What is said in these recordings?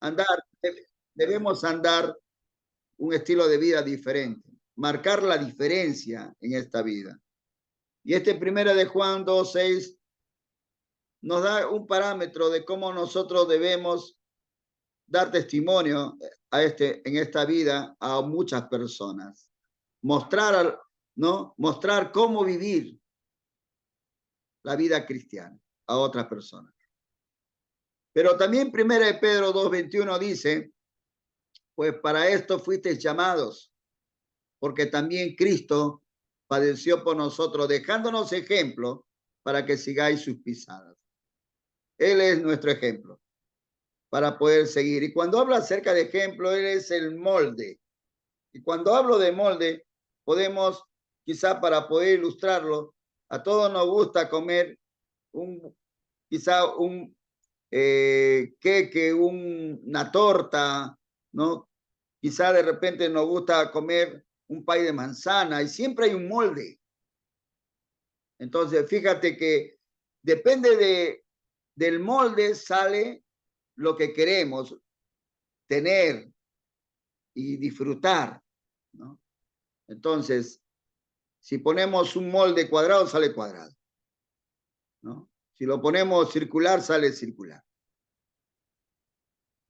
andar, debemos andar un estilo de vida diferente, marcar la diferencia en esta vida. Y este primero de Juan 2:6 nos da un parámetro de cómo nosotros debemos dar testimonio en esta vida a muchas personas. Mostrar, ¿no? Mostrar cómo vivir la vida cristiana a otras personas. Pero también 1 de Pedro 2:21 dice, pues para esto fuisteis llamados, porque también Cristo padeció por nosotros, dejándonos ejemplo para que sigáis sus pisadas. Él es nuestro ejemplo para poder seguir. Y cuando habla acerca de ejemplo, Él es el molde. Y cuando hablo de molde, podemos, quizá para poder ilustrarlo, a todos nos gusta comer quizá un queque, una torta, ¿no? Quizá de repente nos gusta comer un pay de manzana y siempre hay un molde. Entonces, fíjate que depende del molde sale lo que queremos tener y disfrutar, ¿no? Entonces, si ponemos un molde cuadrado, sale cuadrado, ¿no? Si lo ponemos circular, sale circular.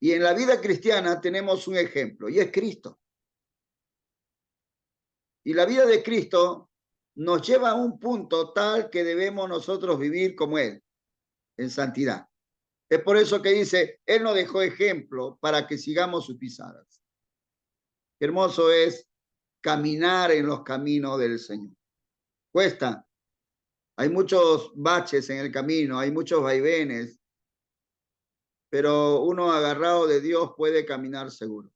Y en la vida cristiana tenemos un ejemplo, y es Cristo. Y la vida de Cristo nos lleva a un punto tal que debemos nosotros vivir como Él, en santidad. Es por eso que dice, Él nos dejó ejemplo para que sigamos sus pisadas. Qué hermoso es caminar en los caminos del Señor. Cuesta. Hay muchos baches en el camino, hay muchos vaivenes, pero uno agarrado de Dios puede caminar seguro.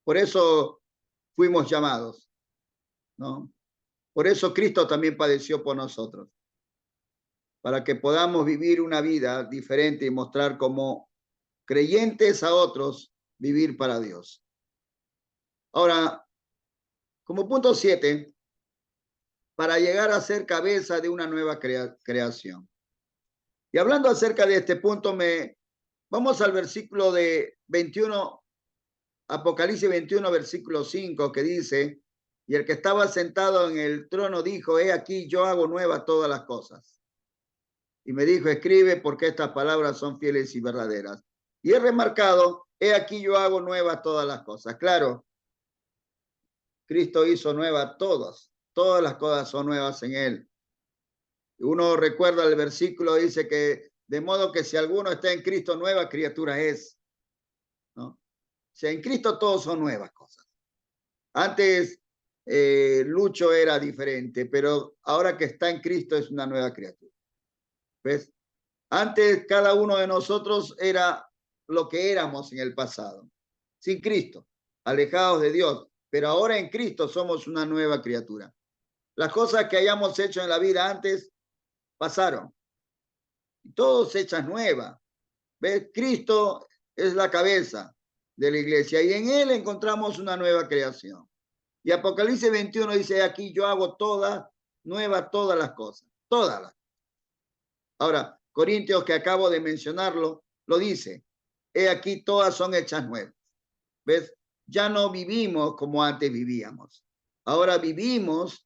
Por eso fuimos llamados, ¿no? Por eso Cristo también padeció por nosotros, para que podamos vivir una vida diferente y mostrar como creyentes a otros vivir para Dios. Ahora, como punto 7, para llegar a ser cabeza de una nueva creación. Y hablando acerca de este punto, vamos al versículo de 21, Apocalipsis 21, versículo 5, que dice, y el que estaba sentado en el trono dijo, he aquí, yo hago nuevas todas las cosas. Y me dijo, escribe, porque estas palabras son fieles y verdaderas. Y he remarcado, he aquí, yo hago nuevas todas las cosas. Claro, Cristo hizo nuevas todas las cosas son nuevas en Él. Uno recuerda el versículo, dice que de modo que si alguno está en Cristo, nueva criatura es, ¿no? O sea, en Cristo todos son nuevas cosas. Antes Lucho era diferente, pero ahora que está en Cristo es una nueva criatura. ¿Ves? Antes cada uno de nosotros era lo que éramos en el pasado, sin Cristo, alejados de Dios, pero ahora en Cristo somos una nueva criatura. Las cosas que hayamos hecho en la vida antes pasaron. Y todos hechas nuevas. ¿Ves? Cristo es la cabeza de la iglesia y en Él encontramos una nueva creación. Y Apocalipsis 21 dice, aquí yo hago nuevas todas las cosas, todas las. Ahora, Corintios, que acabo de mencionarlo, lo dice, he aquí todas son hechas nuevas. ¿Ves? Ya no vivimos como antes vivíamos. Ahora vivimos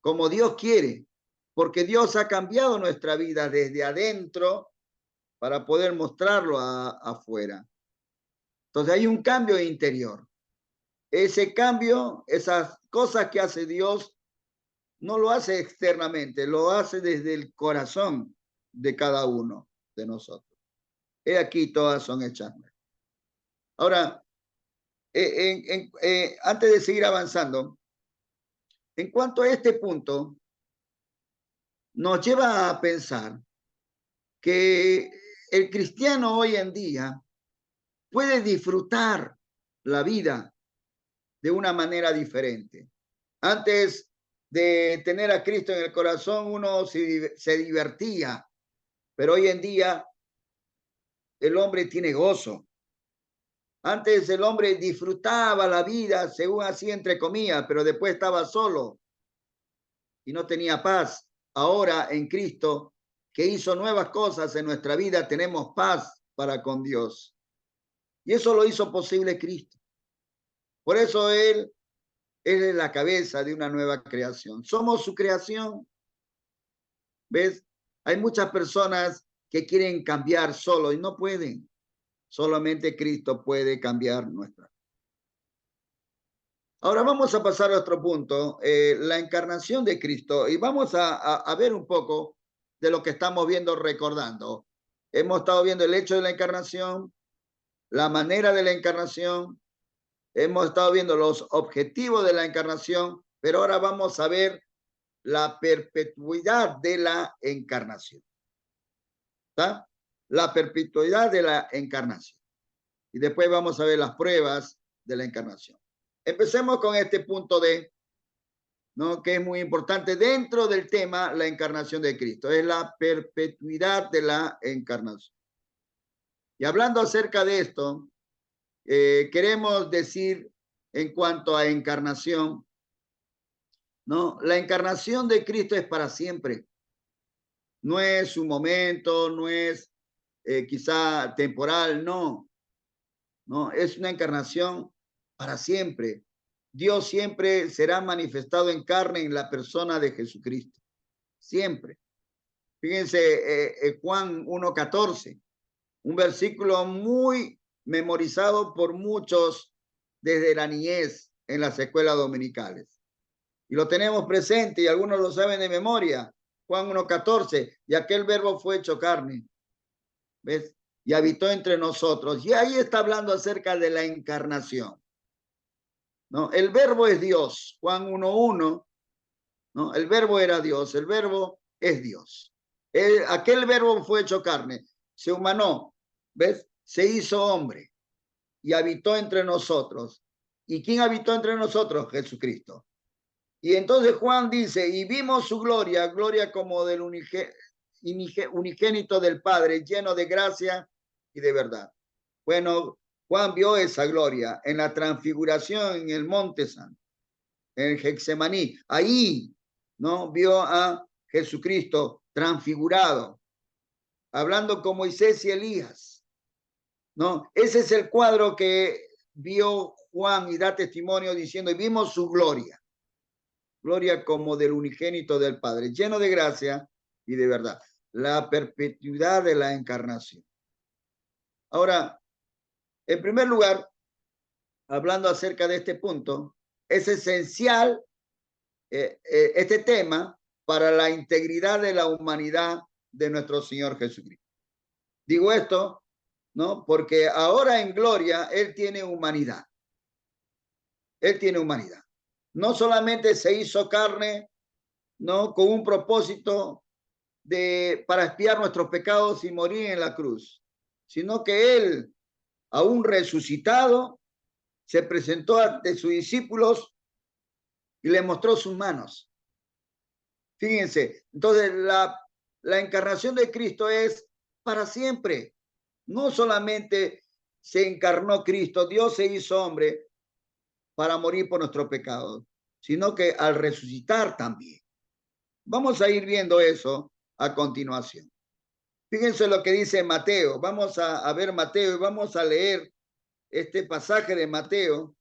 como Dios quiere, porque Dios ha cambiado nuestra vida desde adentro para poder mostrarlo afuera. Entonces hay un cambio interior. Ese cambio, esas cosas que hace Dios, no lo hace externamente, lo hace desde el corazón de cada uno de nosotros. He aquí todas son hechas nuevas. Ahora, antes de seguir avanzando, en cuanto a este punto, nos lleva a pensar que el cristiano hoy en día puede disfrutar la vida de una manera diferente. Antes de tener a Cristo en el corazón, uno se divertía, pero hoy en día el hombre tiene gozo. Antes el hombre disfrutaba la vida, según así entre comillas, pero después estaba solo y no tenía paz. Ahora en Cristo, que hizo nuevas cosas en nuestra vida, tenemos paz para con Dios. Y eso lo hizo posible Cristo. Por eso Él es la cabeza de una nueva creación. Somos su creación. ¿Ves? Hay muchas personas que quieren cambiar solo y no pueden. Solamente Cristo puede cambiar nuestra. Ahora vamos a pasar a otro punto, la encarnación de Cristo, y vamos a ver un poco de lo que estamos viendo, recordando. Hemos estado viendo el hecho de la encarnación, la manera de la encarnación, hemos estado viendo los objetivos de la encarnación, pero ahora vamos a ver la perpetuidad de la encarnación. ¿Está? La perpetuidad de la encarnación. Y después vamos a ver las pruebas de la encarnación. Empecemos con este punto de, ¿no? Que es muy importante dentro del tema, la encarnación de Cristo. Es la perpetuidad de la encarnación. Y hablando acerca de esto, queremos decir en cuanto a encarnación, ¿no? La encarnación de Cristo es para siempre. No es un momento, no es quizá temporal, no. No, es una encarnación para siempre. Dios siempre será manifestado en carne en la persona de Jesucristo. Siempre. Fíjense, Juan 1:14, un versículo muy memorizado por muchos desde la niñez en las escuelas dominicales. Y lo tenemos presente y algunos lo saben de memoria. Juan 1:14, y aquel verbo fue hecho carne. ¿Ves? Y habitó entre nosotros. Y ahí está hablando acerca de la encarnación. ¿No? El verbo es Dios. Juan 1:1, ¿no? El verbo era Dios, el verbo es Dios. Aquel verbo fue hecho carne, se humanó, ¿ves? Se hizo hombre y habitó entre nosotros. ¿Y quién habitó entre nosotros? Jesucristo. Y entonces Juan dice, y vimos su gloria, gloria como del unigénito del Padre, lleno de gracia y de verdad. Bueno, Juan vio esa gloria en la transfiguración en el Monte Santo, en Getsemaní. Ahí, ¿no? Vio a Jesucristo transfigurado, hablando con Moisés y Elías, ¿no? Ese es el cuadro que vio Juan y da testimonio diciendo, y vimos su gloria, gloria como del unigénito del Padre, lleno de gracia y de verdad. La perpetuidad de la encarnación. Ahora, en primer lugar, hablando acerca de este punto, es esencial este tema para la integridad de la humanidad de nuestro Señor Jesucristo. Digo esto, ¿no? Porque ahora en gloria Él tiene humanidad. Él tiene humanidad. No solamente se hizo carne, ¿no? Con un propósito para expiar nuestros pecados y morir en la cruz, sino que Él, aún resucitado, se presentó ante sus discípulos y le mostró sus manos. Fíjense, entonces la encarnación de Cristo es para siempre. No solamente se encarnó Cristo, Dios se hizo hombre para morir por nuestros pecados, sino que al resucitar también. Vamos a ir viendo eso a continuación. Fíjense lo que dice Mateo. Vamos a ver Mateo y vamos a leer este pasaje de Mateo,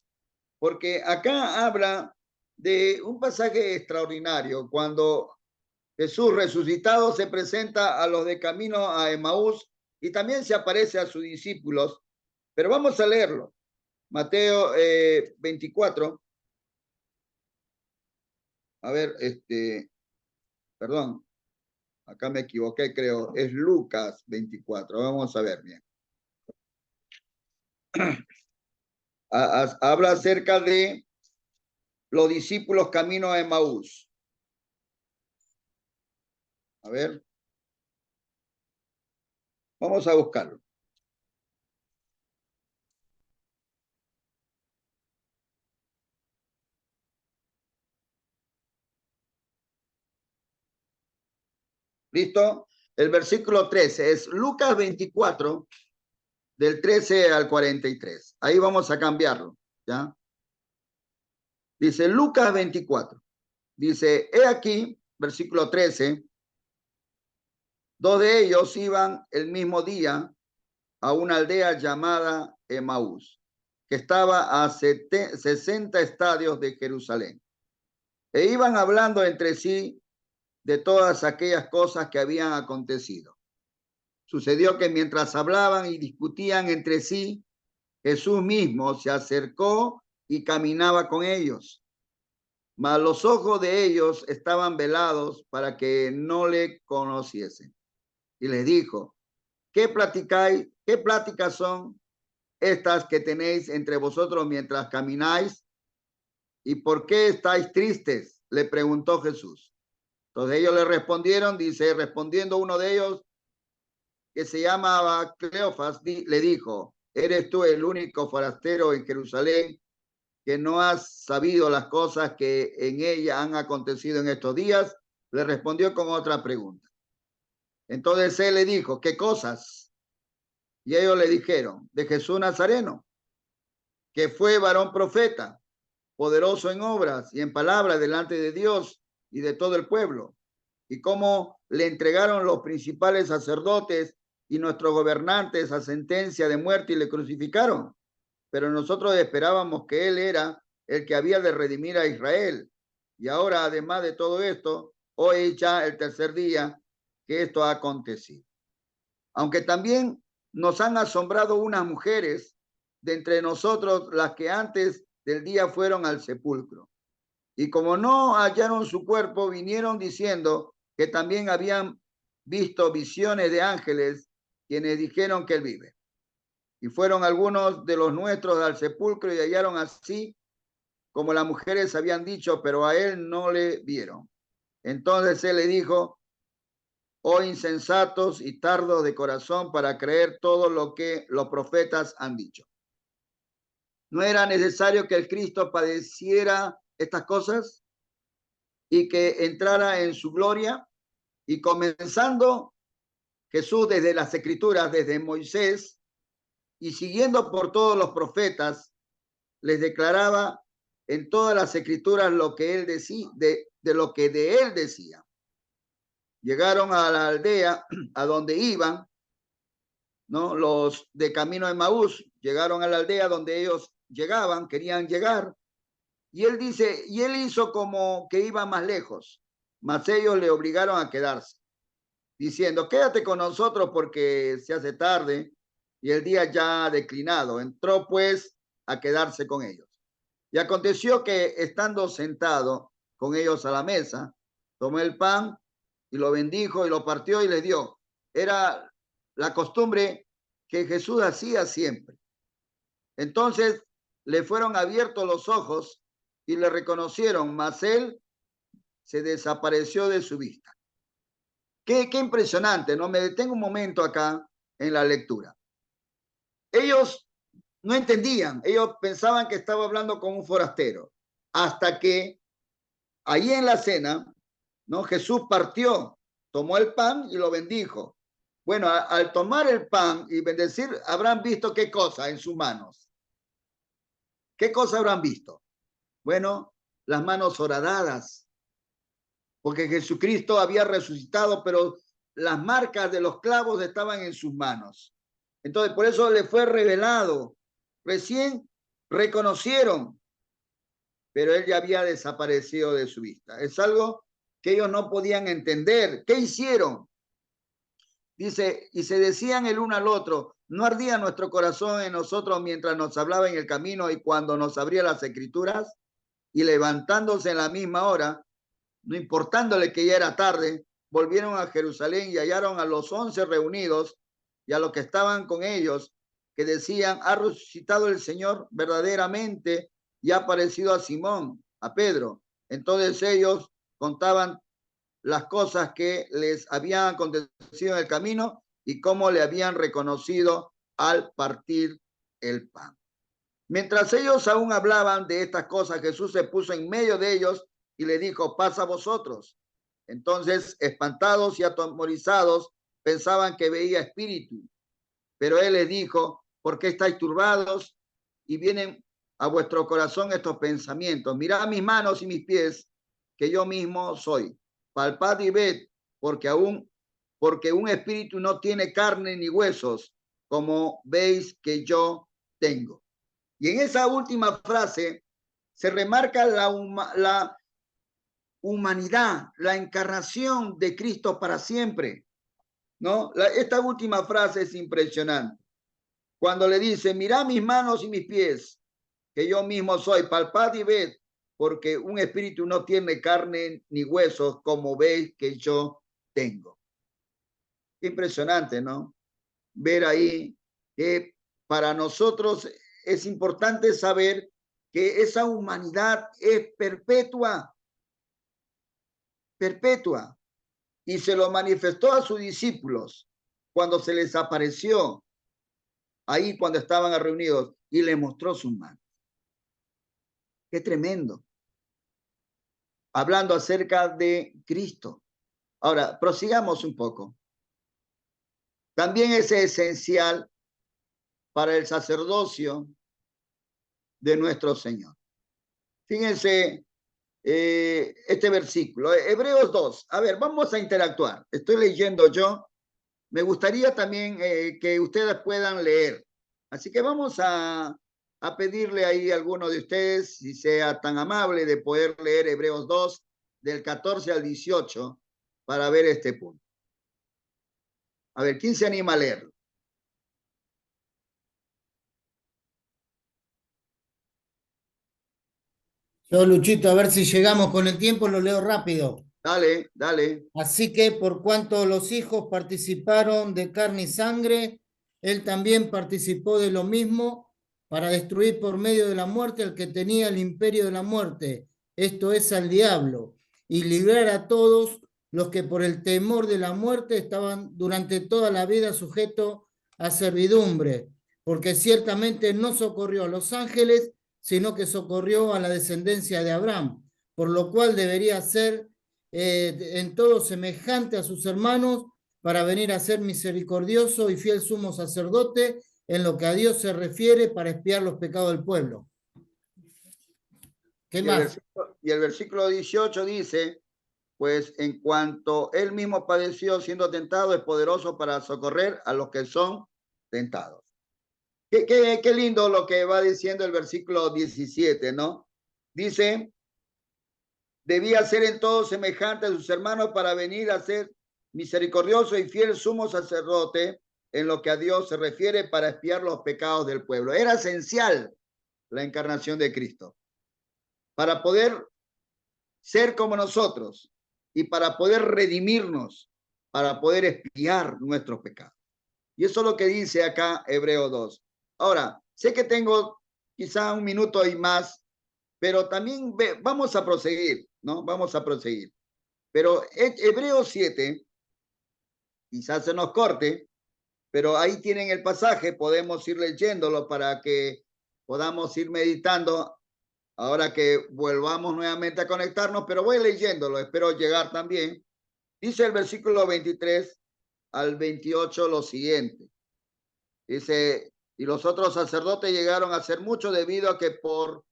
porque acá habla de un pasaje extraordinario, cuando Jesús resucitado se presenta a los de camino a Emaús y también se aparece a sus discípulos, pero vamos a leerlo. Mateo 24. A ver, perdón, acá me equivoqué, creo, es Lucas 24. Vamos a ver bien. Habla acerca de los discípulos camino a Emaús. A ver. Vamos a buscarlo. ¿Listo? El versículo 13 es Lucas 24, del 13 al 43. Ahí vamos a cambiarlo, ¿ya? Dice Lucas 24. Dice, he aquí, versículo 13, dos de ellos iban el mismo día a una aldea llamada Emaús, que estaba a 60 estadios de Jerusalén. E iban hablando entre sí de todas aquellas cosas que habían acontecido. Sucedió que mientras hablaban y discutían entre sí, Jesús mismo se acercó y caminaba con ellos. Mas los ojos de ellos estaban velados para que no le conociesen. Y les dijo, ¿qué platicáis? ¿Qué pláticas son estas que tenéis entre vosotros mientras camináis? ¿Y por qué estáis tristes? Le preguntó Jesús. Entonces ellos le respondieron, dice, respondiendo uno de ellos, que se llamaba Cleofas, le dijo, ¿eres tú el único forastero en Jerusalén que no has sabido las cosas que en ella han acontecido en estos días? Le respondió con otra pregunta. Entonces él le dijo, ¿qué cosas? Y ellos le dijeron, de Jesús Nazareno, que fue varón profeta, poderoso en obras y en palabras delante de Dios y de todo el pueblo, y cómo le entregaron los principales sacerdotes y nuestros gobernantes a sentencia de muerte y le crucificaron. Pero nosotros esperábamos que él era el que había de redimir a Israel. Y ahora, además de todo esto, hoy ya el tercer día que esto ha acontecido. Aunque también nos han asombrado unas mujeres de entre nosotros, las que antes del día fueron al sepulcro. Y como no hallaron su cuerpo, vinieron diciendo que también habían visto visiones de ángeles, quienes dijeron que él vive. Y fueron algunos de los nuestros al sepulcro y hallaron así como las mujeres habían dicho, pero a él no le vieron. Entonces él le dijo, oh insensatos y tardos de corazón para creer todo lo que los profetas han dicho. ¿No era necesario que el Cristo padeciera estas cosas y que entrara en su gloria? Y comenzando Jesús desde las Escrituras, desde Moisés, y siguiendo por todos los profetas, les declaraba en todas las Escrituras lo que él decía, de lo que de él decía. Llegaron a la aldea a donde iban, ¿no? Los de camino de Maús llegaron a la aldea donde ellos llegaban, querían llegar. Y él dice, y él hizo como que iba más lejos, mas ellos le obligaron a quedarse, diciendo, quédate con nosotros porque se hace tarde y el día ya ha declinado. Entró pues a quedarse con ellos. Y aconteció que estando sentado con ellos a la mesa, tomó el pan y lo bendijo y lo partió y les dio. Era la costumbre que Jesús hacía siempre. Entonces le fueron abiertos los ojos y le reconocieron, mas él se desapareció de su vista. Qué impresionante, ¿no? Me detengo un momento acá en la lectura. Ellos no entendían, ellos pensaban que estaba hablando con un forastero, hasta que ahí en la cena, ¿no? Jesús partió, tomó el pan y lo bendijo. Bueno, al tomar el pan y bendecir, habrán visto qué cosa en sus manos. ¿Qué cosa habrán visto? Bueno, las manos horadadas, porque Jesucristo había resucitado, pero las marcas de los clavos estaban en sus manos. Entonces, por eso le fue revelado. Recién reconocieron, pero él ya había desaparecido de su vista. Es algo que ellos no podían entender. ¿Qué hicieron? Dice, y se decían el uno al otro, ¿no ardía nuestro corazón en nosotros mientras nos hablaba en el camino y cuando nos abría las escrituras? Y levantándose en la misma hora, no importándole que ya era tarde, volvieron a Jerusalén y hallaron a los 11 reunidos y a los que estaban con ellos, que decían, ha resucitado el Señor verdaderamente y ha aparecido a Simón, a Pedro. Entonces ellos contaban las cosas que les habían acontecido en el camino y cómo le habían reconocido al partir el pan. Mientras ellos aún hablaban de estas cosas, Jesús se puso en medio de ellos y le dijo, pasa a vosotros. Entonces, espantados y atemorizados, pensaban que veía espíritu. Pero él les dijo, ¿por qué estáis turbados y vienen a vuestro corazón estos pensamientos? Mirad mis manos y mis pies, que yo mismo soy. Palpad y ved, porque un espíritu no tiene carne ni huesos, como veis que yo tengo. Y en esa última frase se remarca la humanidad, la encarnación de Cristo para siempre, ¿no? Esta última frase es impresionante. Cuando le dice, mirad mis manos y mis pies, que yo mismo soy, palpad y ved, porque un espíritu no tiene carne ni huesos, como veis que yo tengo. Impresionante, ¿no? Ver ahí que para nosotros es importante saber que esa humanidad es perpetua, perpetua, y se lo manifestó a sus discípulos cuando se les apareció ahí cuando estaban reunidos y le mostró sus manos. Qué tremendo. Hablando acerca de Cristo. Ahora, prosigamos un poco. También es esencial para el sacerdocio de nuestro Señor. Fíjense este versículo, Hebreos 2. A ver, vamos a interactuar. Estoy leyendo yo. Me gustaría también que ustedes puedan leer. Así que vamos a pedirle ahí a alguno de ustedes, si sea tan amable, de poder leer Hebreos 2, del 14 al 18, para ver este punto. A ver, ¿quién se anima a leerlo? Yo, Luchito, a ver si llegamos con el tiempo, lo leo rápido. Dale, dale. Así que por cuanto los hijos participaron de carne y sangre, él también participó de lo mismo para destruir por medio de la muerte al que tenía el imperio de la muerte, esto es al diablo, y librar a todos los que por el temor de la muerte estaban durante toda la vida sujetos a servidumbre, porque ciertamente no socorrió a los ángeles, sino que socorrió a la descendencia de Abraham, por lo cual debería ser en todo semejante a sus hermanos, para venir a ser misericordioso y fiel sumo sacerdote en lo que a Dios se refiere, para expiar los pecados del pueblo. ¿Qué más? Y el versículo 18 dice, pues en cuanto él mismo padeció siendo tentado, es poderoso para socorrer a los que son tentados. Qué lindo lo que va diciendo el versículo 17, ¿no? Dice, debía ser en todo semejante a sus hermanos para venir a ser misericordioso y fiel sumo sacerdote en lo que a Dios se refiere, para expiar los pecados del pueblo. Era esencial la encarnación de Cristo para poder ser como nosotros y para poder redimirnos, para poder expiar nuestros pecados. Y eso es lo que dice acá Hebreo 2. Ahora, sé que tengo quizá un minuto y más, pero también vamos a proseguir, ¿no? Vamos a proseguir. Pero Hebreo 7, quizás se nos corte, pero ahí tienen el pasaje, podemos ir leyéndolo para que podamos ir meditando ahora que volvamos nuevamente a conectarnos, pero voy leyéndolo, espero llegar también. Dice el versículo 23 al 28 lo siguiente. Dice, y los otros sacerdotes llegaron a ser muchos debido a que por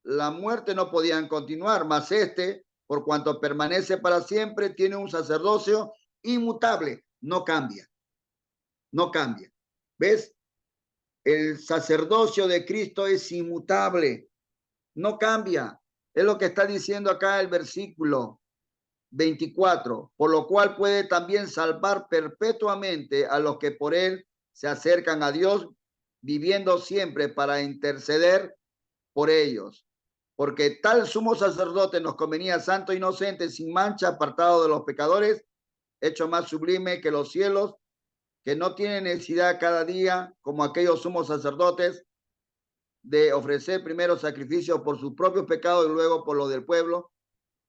la muerte no podían continuar, mas este, por cuanto permanece para siempre, tiene un sacerdocio inmutable, no cambia, no cambia. ¿Ves? El sacerdocio de Cristo es inmutable, no cambia. Es lo que está diciendo acá el versículo 24, por lo cual puede también salvar perpetuamente a los que por él se acercan a Dios, viviendo siempre para interceder por ellos. Porque tal sumo sacerdote nos convenía santo, inocente, sin mancha, apartado de los pecadores, hecho más sublime que los cielos, que no tiene necesidad cada día, como aquellos sumos sacerdotes, de ofrecer primero sacrificios por sus propios pecados y luego por los del pueblo,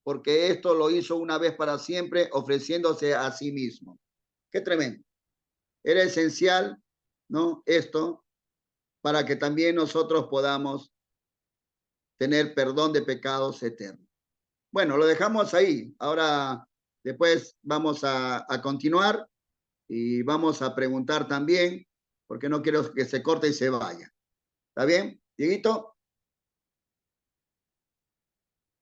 porque esto lo hizo una vez para siempre, ofreciéndose a sí mismo. Qué tremendo. Era esencial, ¿no? Esto, para que también nosotros podamos tener perdón de pecados eternos. Bueno, lo dejamos ahí. Ahora, después vamos a continuar y vamos a preguntar también, porque no quiero que se corte y se vaya. ¿Está bien, Dieguito?